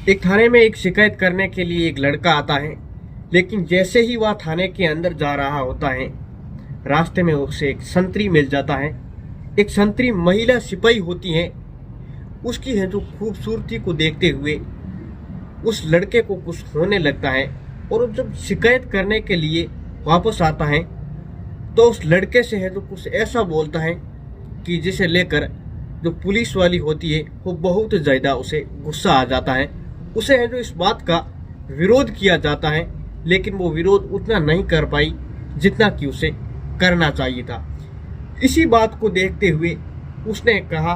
एक थाने में एक शिकायत करने के लिए एक लड़का आता है, लेकिन जैसे ही वह थाने के अंदर जा रहा होता है, रास्ते में उसे एक संतरी मिल जाता है। एक संतरी महिला सिपाही होती है। उसकी है जो खूबसूरती को देखते हुए उस लड़के को कुछ होने लगता है, और जब शिकायत करने के लिए वापस आता है तो उस लड़के से है जो कुछ ऐसा बोलता है कि जिसे लेकर जो पुलिस वाली होती है वो बहुत ज़्यादा उसे गुस्सा आ जाता है। उसे है जो इस बात का विरोध किया जाता है, लेकिन वो विरोध उतना नहीं कर पाई जितना कि उसे करना चाहिए था। इसी बात को देखते हुए उसने कहा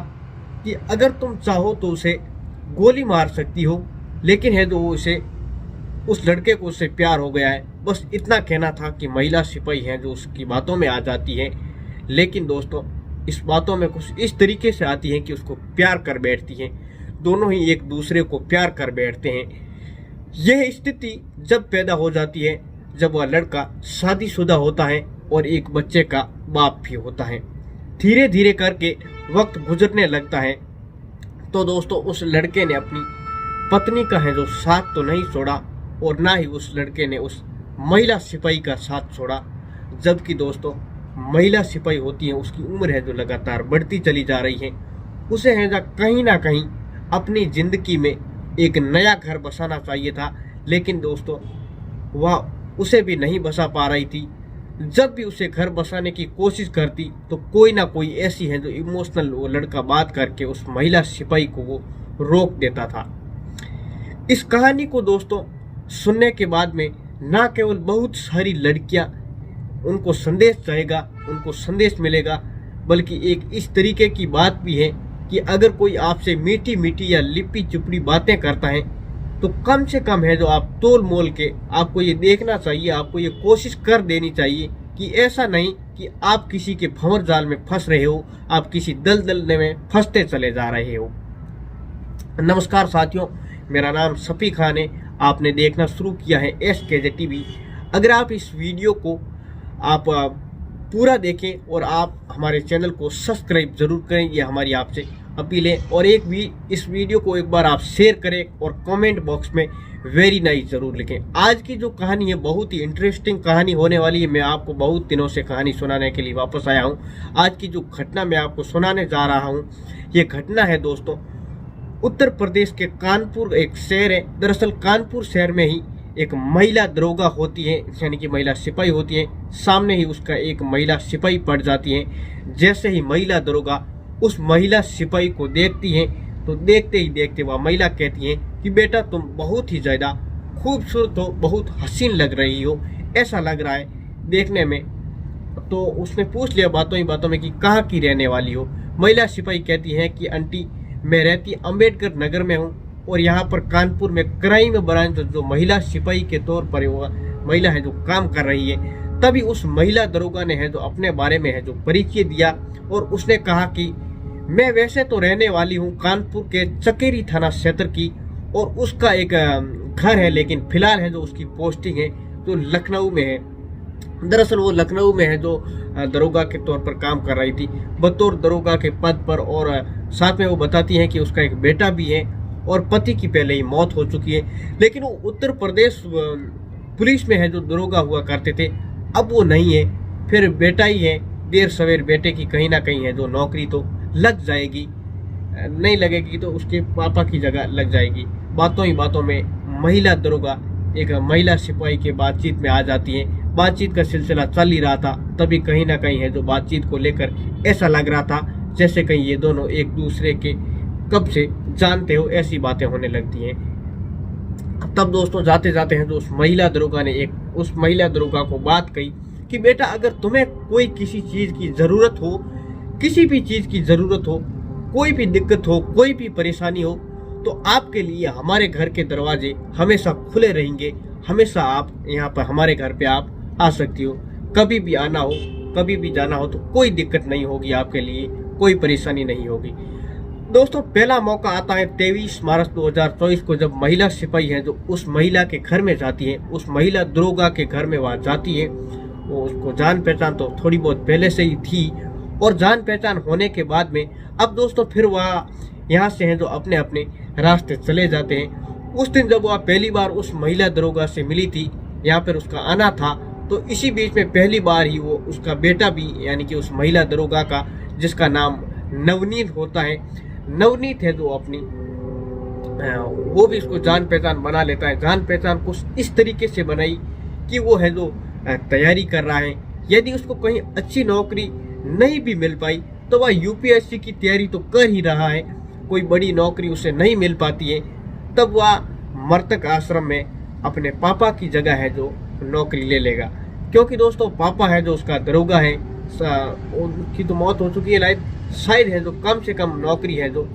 कि अगर तुम चाहो तो उसे गोली मार सकती हो, लेकिन है जो उसे उस लड़के को उससे प्यार हो गया है। बस इतना कहना था कि महिला सिपाही है जो उसकी बातों में आ जाती है, लेकिन दोस्तों इस बातों में कुछ इस तरीके से आती है कि उसको प्यार कर बैठती हैं। दोनों ही एक दूसरे को प्यार कर बैठते हैं। यह स्थिति जब पैदा हो जाती है जब वह लड़का शादीशुदा होता है और एक बच्चे का बाप भी होता है। धीरे धीरे करके वक्त गुजरने लगता है तो दोस्तों उस लड़के ने अपनी पत्नी का है जो साथ तो नहीं छोड़ा, और ना ही उस लड़के ने उस महिला सिपाही का साथ छोड़ा। जबकि दोस्तों महिला सिपाही होती है, उसकी उम्र है जो लगातार बढ़ती चली जा रही है। उसे है जो कहीं ना कहीं अपनी जिंदगी में एक नया घर बसाना चाहिए था, लेकिन दोस्तों वह उसे भी नहीं बसा पा रही थी। जब भी उसे घर बसाने की कोशिश करती तो कोई ना कोई ऐसी है जो इमोशनल वो लड़का बात करके उस महिला सिपाही को वो रोक देता था। इस कहानी को दोस्तों सुनने के बाद में ना केवल बहुत सारी लड़कियां उनको संदेश जाएगा, उनको संदेश मिलेगा, बल्कि एक इस तरीके की बात भी है कि अगर कोई आपसे मीठी मीठी या लिपी चुपड़ी बातें करता है तो कम से कम है जो आप तोल मोल के आपको ये देखना चाहिए, आपको ये कोशिश कर देनी चाहिए कि ऐसा नहीं कि आप किसी के भंवर जाल में फंस रहे हो, आप किसी दलदल में फंसते चले जा रहे हो। नमस्कार साथियों, मेरा नाम सफ़ी खान है। आपने देखना शुरू किया है SKJ TV। अगर आप इस वीडियो को आप पूरा देखें और आप हमारे चैनल को सब्सक्राइब जरूर करें, ये हमारी आपसे अपील है। और एक भी इस वीडियो को एक बार आप शेयर करें और कमेंट बॉक्स में वेरी नाइस जरूर लिखें। आज की जो कहानी है बहुत ही इंटरेस्टिंग कहानी होने वाली है। मैं आपको बहुत दिनों से कहानी सुनाने के लिए वापस आया हूँ। आज की जो घटना मैं आपको सुनाने जा रहा हूँ, ये घटना है दोस्तों उत्तर प्रदेश के कानपुर एक शहर है। दरअसल कानपुर शहर में ही एक महिला दरोगा होती है, यानी कि महिला सिपाही होती है। सामने ही उसका एक महिला सिपाही पड़ जाती है। जैसे ही महिला दरोगा उस महिला सिपाही को देखती है तो देखते ही देखते वह महिला कहती है कि बेटा तुम बहुत ही ज़्यादा खूबसूरत हो, बहुत हसीन लग रही हो, ऐसा लग रहा है देखने में। तो उसने पूछ लिया बातों ही बातों में कि कहाँ की रहने वाली हो। महिला सिपाही कहती है कि आंटी मैं रहती अंबेडकर नगर में हूँ, और यहाँ पर कानपुर में क्राइम ब्रांच जो महिला सिपाही के तौर पर महिला है जो काम कर रही है। तभी उस महिला दरोगा ने है जो अपने बारे में है जो परिचय दिया, और उसने कहा कि मैं वैसे तो रहने वाली हूँ कानपुर के चकेरी थाना क्षेत्र की, और उसका एक घर है, लेकिन फिलहाल है जो उसकी पोस्टिंग है जो लखनऊ में है। दरअसल वो लखनऊ में है जो दरोगा के तौर पर काम कर रही थी बतौर दरोगा के पद पर, और साथ में वो बताती है कि उसका एक बेटा भी है और पति की पहले ही मौत हो चुकी है। लेकिन वो उत्तर प्रदेश पुलिस में है जो दरोगा हुआ करते थे, अब वो नहीं है, फिर बेटा ही है। देर सवेर बेटे की कहीं ना कहीं है जो नौकरी तो लग जाएगी, नहीं लगेगी तो उसके पापा की जगह लग जाएगी। बातों ही बातों में महिला दरोगा एक महिला सिपाही के बातचीत में आ जाती है। बातचीत का सिलसिला चल ही रहा था, तभी कहीं ना कहीं है जो बातचीत को लेकर ऐसा लग रहा था जैसे कहीं ये दोनों एक दूसरे के कब से जानते हो, ऐसी बातें होने लगती हैं। तब दोस्तों जाते जाते हैं तो उस महिला दरोगा ने उस महिला दरोगा को बात कही कि बेटा अगर तुम्हें कोई किसी चीज़ की ज़रूरत हो, किसी भी चीज़ की ज़रूरत हो, कोई भी दिक्कत हो, कोई भी परेशानी हो, तो आपके लिए हमारे घर के दरवाजे हमेशा खुले रहेंगे। हमेशा आप यहाँ पर हमारे घर पे आप आ सकती हो, कभी भी आना हो, कभी भी जाना हो, तो कोई दिक्कत नहीं होगी आपके लिए, कोई परेशानी नहीं होगी। दोस्तों पहला मौका आता है 23 मार्च 2024 को, जब महिला सिपाही है जो उस महिला के घर में जाती है, उस महिला दरोगा के घर में वह जाती है। वो उसको जान पहचान तो थोड़ी बहुत पहले से ही थी, और जान पहचान होने के बाद में अब दोस्तों फिर वह यहाँ से हैं जो अपने अपने रास्ते चले जाते हैं। उस दिन जब वह पहली बार उस महिला दरोगा से मिली थी, यहाँ पर उसका आना था, तो इसी बीच में पहली बार ही वो उसका बेटा भी यानी कि उस महिला दरोगा का, जिसका नाम नवनीत होता है, नवनीत है जो अपनी वो भी उसको जान पहचान बना लेता है। जान पहचान कुछ इस तरीके से बनाई कि वो है जो तैयारी कर रहा है, यदि उसको कहीं अच्छी नौकरी नहीं भी मिल पाई तो वह यूपीएससी की तैयारी तो कर ही रहा है, कोई बड़ी नौकरी उसे नहीं मिल पाती है, तब वह मृतक आश्रम में अपने पापा की जगह है जो नौकरी ले लेगा। क्योंकि दोस्तों पापा है जो उसका दरोगा है, उनकी तो मौत हो चुकी है, शायद है जो कम से कम नौकरी है जो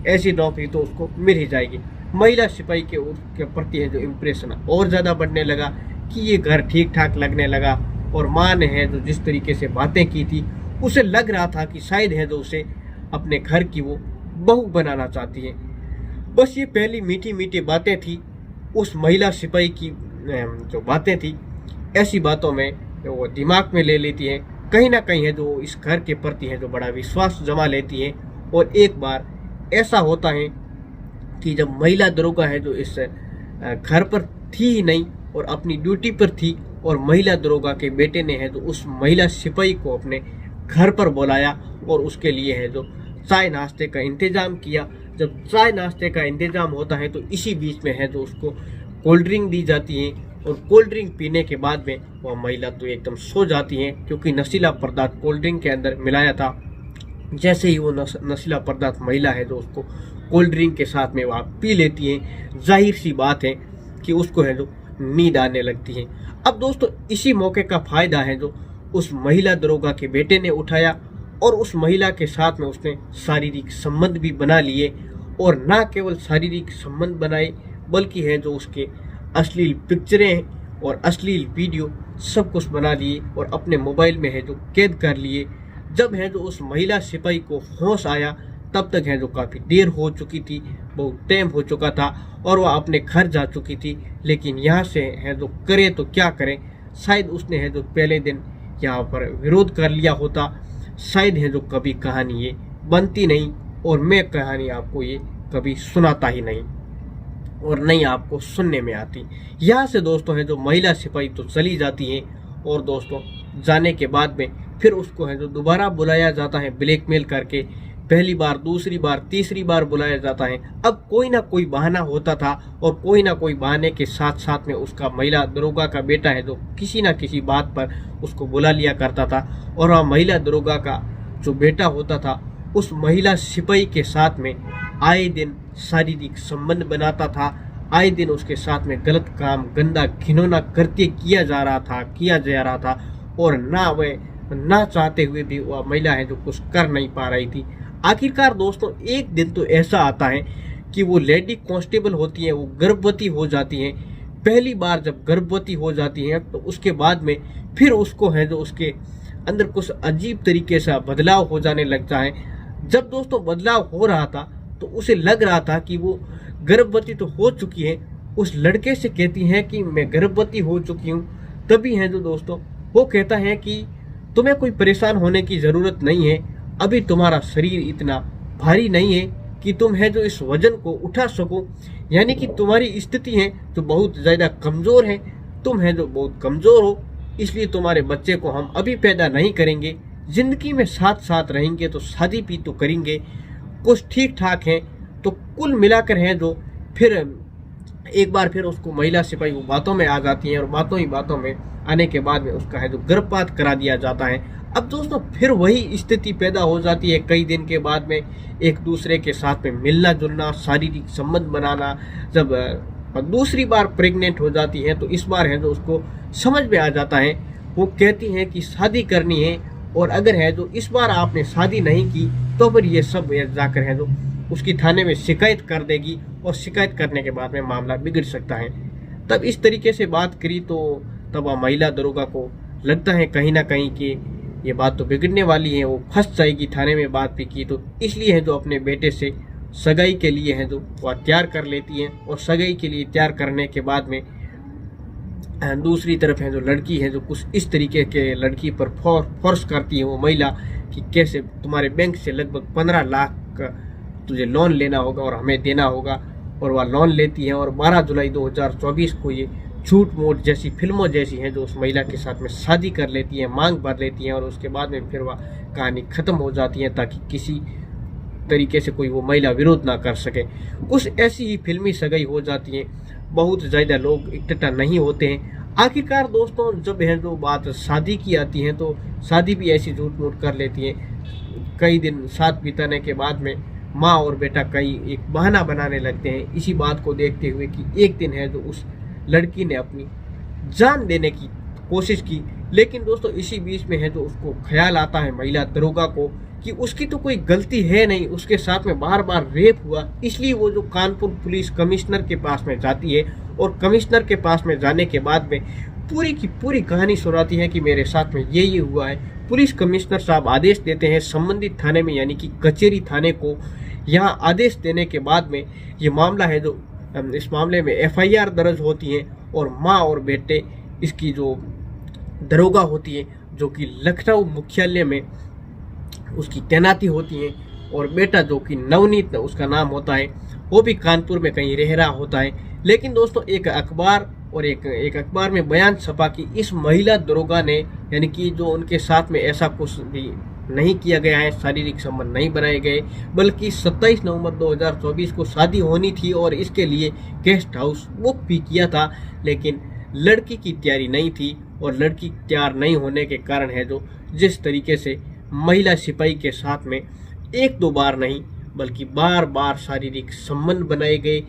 ऐसी नौकरी तो उसको मिल ही जाएगी। महिला सिपाही के उसके प्रति है जो इम्प्रेशन और ज़्यादा बढ़ने लगा कि ये घर ठीक ठाक लगने लगा, और माँ ने है जो जिस तरीके से बातें की थी उसे लग रहा था कि शायद है जो उसे अपने घर की वो बहू बनाना चाहती है। बस ये पहली मीठी मीठी बातें थी उस महिला सिपाही की, जो बातें थी ऐसी बातों में वो दिमाग में ले लेती है, कहीं ना कहीं है जो इस घर के प्रति है जो बड़ा विश्वास जमा लेती है। और एक बार ऐसा होता है कि जब महिला दरोगा है जो इस घर पर थी ही नहीं और अपनी ड्यूटी पर थी, और महिला दरोगा के बेटे ने है जो उस महिला सिपाही को अपने घर पर बुलाया और उसके लिए है जो चाय नाश्ते का इंतजाम किया। जब चाय नाश्ते का इंतजाम होता है तो इसी बीच में है जो उसको कोल्ड ड्रिंक दी जाती है, और कोल्ड ड्रिंक पीने के बाद में वह महिला तो एकदम सो जाती है, क्योंकि नशीला पदार्थ कोल्ड ड्रिंक के अंदर मिलाया था। जैसे ही वो नशीला पदार्थ महिला है जो उसको कोल्ड ड्रिंक के साथ में वह पी लेती है, जाहिर सी बात है कि उसको है जो नींद आने लगती है। अब दोस्तों इसी मौके का फायदा है जो उस महिला दरोगा के बेटे ने उठाया, और उस महिला के साथ में उसने शारीरिक संबंध भी बना लिए, और ना केवल शारीरिक संबंध बनाए बल्कि है जो उसके अश्लील पिक्चरें और अश्लील वीडियो सब कुछ बना लिए और अपने मोबाइल में है जो कैद कर लिए। जब है जो उस महिला सिपाही को होश आया तब तक है जो काफ़ी देर हो चुकी थी, बहुत टाइम हो चुका था और वह अपने घर जा चुकी थी। लेकिन यहाँ से है जो करे तो क्या करें, शायद उसने है जो पहले दिन यहाँ पर विरोध कर लिया होता, शायद है जो कभी कहानी ये बनती नहीं, और मैं कहानी आपको ये कभी सुनाता ही नहीं और नहीं आपको सुनने में आती। यहाँ से दोस्तों है जो महिला सिपाही तो चली जाती है, और दोस्तों जाने के बाद में फिर उसको है जो दोबारा बुलाया जाता है ब्लैकमेल करके, पहली बार, दूसरी बार, तीसरी बार बुलाया जाता है। अब कोई ना कोई बहाना होता था, और कोई ना कोई बहाने के साथ साथ में उसका महिला दरोगा का बेटा है जो किसी ना किसी बात पर उसको बुला लिया करता था, और वह महिला दरोगा का जो बेटा होता था उस महिला सिपाही के साथ में आए दिन शारीरिक संबंध बनाता था, आए दिन उसके साथ में गलत काम, गंदा घिनौना कृत्य किया जा रहा था, और ना चाहते हुए भी वह महिला है जो कुछ कर नहीं पा रही थी। आखिरकार दोस्तों एक दिन तो ऐसा आता है कि वो लेडी कांस्टेबल होती है, वो गर्भवती हो जाती हैं। पहली बार जब गर्भवती हो जाती हैं तो उसके बाद में फिर उसको है जो उसके अंदर कुछ अजीब तरीके से बदलाव हो जाने लगता है। जब दोस्तों बदलाव हो रहा था तो उसे लग रहा था कि वो गर्भवती तो हो चुकी है, उस लड़के से कहती हैं कि मैं गर्भवती हो चुकी हूँ। तभी है जो दोस्तों वो कहता है कि तुम्हें कोई परेशान होने की ज़रूरत नहीं है, अभी तुम्हारा शरीर इतना भारी नहीं है कि तुम है जो इस वजन को उठा सको, यानी कि तुम्हारी स्थिति है जो बहुत ज़्यादा कमज़ोर है, तुम है जो बहुत कमज़ोर हो, इसलिए तुम्हारे बच्चे को हम अभी पैदा नहीं करेंगे, ज़िंदगी में साथ साथ रहेंगे तो शादी भी तो करेंगे, कुछ ठीक ठाक है। तो कुल मिलाकर है जो फिर एक बार फिर उसको महिला सिपाही वो बातों में आ जाती हैं, और बातों ही बातों में आने के बाद में उसका है जो गर्भपात करा दिया जाता है। अब दोस्तों फिर वही स्थिति पैदा हो जाती है, कई दिन के बाद में एक दूसरे के साथ में मिलना जुलना, शारीरिक संबंध बनाना। जब दूसरी बार प्रेग्नेंट हो जाती है तो इस बार है जो उसको समझ में आ जाता है, वो कहती हैं कि शादी करनी है, और अगर है जो इस बार आपने शादी नहीं की तो फिर ये सब जाकर है जो उसकी थाने में शिकायत कर देगी, और शिकायत करने के बाद में मामला बिगड़ सकता है। तब इस तरीके से बात करी तो तब महिला दरोगा को लगता है कहीं ना कहीं कि ये बात तो बिगड़ने वाली है, वो फंस जाएगी, थाने में बात भी की तो इसलिए है जो अपने बेटे से सगाई के लिए है जो वह तैयार कर लेती है। और सगाई के लिए तैयार करने के बाद में दूसरी तरफ है जो लड़की है जो कुछ इस तरीके के लड़की पर फोर्स करती है वो महिला कि कैसे तुम्हारे बैंक से लगभग 15 लाख तुझे लोन लेना होगा और हमें देना होगा, और वह लोन लेती है और 12 जुलाई 2024 को ये झूठ मूठ जैसी फिल्मों जैसी हैं जो उस महिला के साथ में शादी कर लेती हैं, मांग भर लेती हैं और उसके बाद में फिर वह कहानी ख़त्म हो जाती है ताकि किसी तरीके से कोई वो महिला विरोध ना कर सके। कुछ ऐसी ही फिल्मी सगाई हो जाती है, बहुत ज़्यादा लोग इकट्ठा नहीं होते हैं। आखिरकार दोस्तों जब है जो बात शादी की आती है तो शादी भी ऐसी झूठ मूठ कर लेती है। कई दिन साथ बिताने के बाद में माँ और बेटा कई एक बहाना बनाने लगते हैं इसी बात को देखते हुए कि एक दिन है जो उस लड़की ने अपनी जान देने की कोशिश की, लेकिन दोस्तों इसी बीच में है जो उसको ख्याल आता है महिला दरोगा को कि उसकी तो कोई गलती है नहीं, उसके साथ में बार बार रेप हुआ। इसलिए वो जो कानपुर पुलिस कमिश्नर के पास में जाती है और कमिश्नर के पास में जाने के बाद में पूरी की पूरी कहानी सुनाती है कि मेरे साथ में ये हुआ है। पुलिस कमिश्नर साहब आदेश देते हैं संबंधित थाने में यानी कि कचेरी थाने को। यहाँ आदेश देने के बाद में ये मामला है जो इस मामले में FIR दर्ज होती है और माँ और बेटे इसकी जो दरोगा होती है जो कि लखनऊ मुख्यालय में उसकी तैनाती होती है और बेटा जो कि नवनीत उसका नाम होता है वो भी कानपुर में कहीं रह रहा होता है। लेकिन दोस्तों एक अखबार और एक अखबार में बयान छपा कि इस महिला दरोगा ने यानी कि जो उनके साथ में ऐसा कुछ भी नहीं किया गया है, शारीरिक संबंध नहीं बनाए गए, बल्कि 27 नवंबर 2024 को शादी होनी थी और इसके लिए गेस्ट हाउस बुक भी किया था, लेकिन लड़की की तैयारी नहीं थी और लड़की तैयार नहीं होने के कारण है जो जिस तरीके से महिला सिपाही के साथ में एक दो बार नहीं बल्कि बार बार शारीरिक संबंध बनाए गए।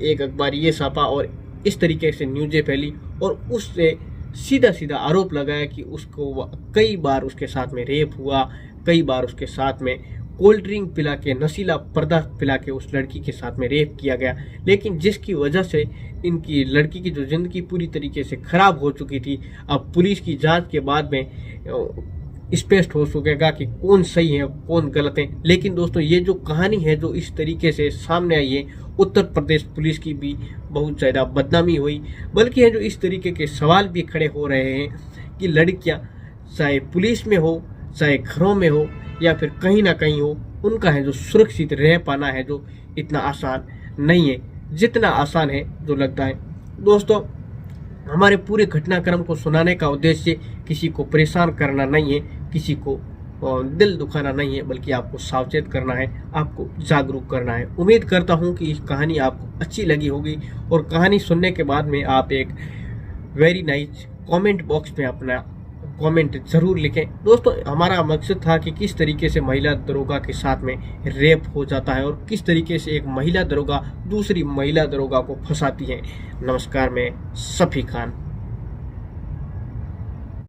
एक अखबार ये छापा और इस तरीके से न्यूज़ें फैली और उससे सीधा सीधा आरोप लगाया कि उसको कई बार उसके साथ में रेप हुआ, कई बार उसके साथ में कोल्ड ड्रिंक पिला के, नशीला पदार्थ पिला के उस लड़की के साथ में रेप किया गया। लेकिन जिसकी वजह से इनकी लड़की की जो ज़िंदगी पूरी तरीके से ख़राब हो चुकी थी, अब पुलिस की जांच के बाद में स्पष्ट हो सकेगा कि कौन सही है कौन गलत है। लेकिन दोस्तों ये जो कहानी है जो इस तरीके से सामने आई है, उत्तर प्रदेश पुलिस की भी बहुत ज़्यादा बदनामी हुई, बल्कि है जो इस तरीके के सवाल भी खड़े हो रहे हैं कि लड़कियां चाहे पुलिस में हो, चाहे घरों में हो या फिर कहीं ना कहीं हो, उनका है जो सुरक्षित रह पाना है जो इतना आसान नहीं है जितना आसान है जो लगता है। दोस्तों हमारे पूरे घटनाक्रम को सुनाने का उद्देश्य किसी को परेशान करना नहीं है, किसी को दिल दुखाना नहीं है, बल्कि आपको सावचेत करना है, आपको जागरूक करना है। उम्मीद करता हूं कि इस कहानी आपको अच्छी लगी होगी और कहानी सुनने के बाद में आप एक वेरी नाइस कमेंट बॉक्स में अपना कमेंट ज़रूर लिखें। दोस्तों हमारा मकसद था कि किस तरीके से महिला दरोगा के साथ में रेप हो जाता है और किस तरीके से एक महिला दरोगा दूसरी महिला दरोगा को फंसाती है। नमस्कार, मैं सफ़ी खान।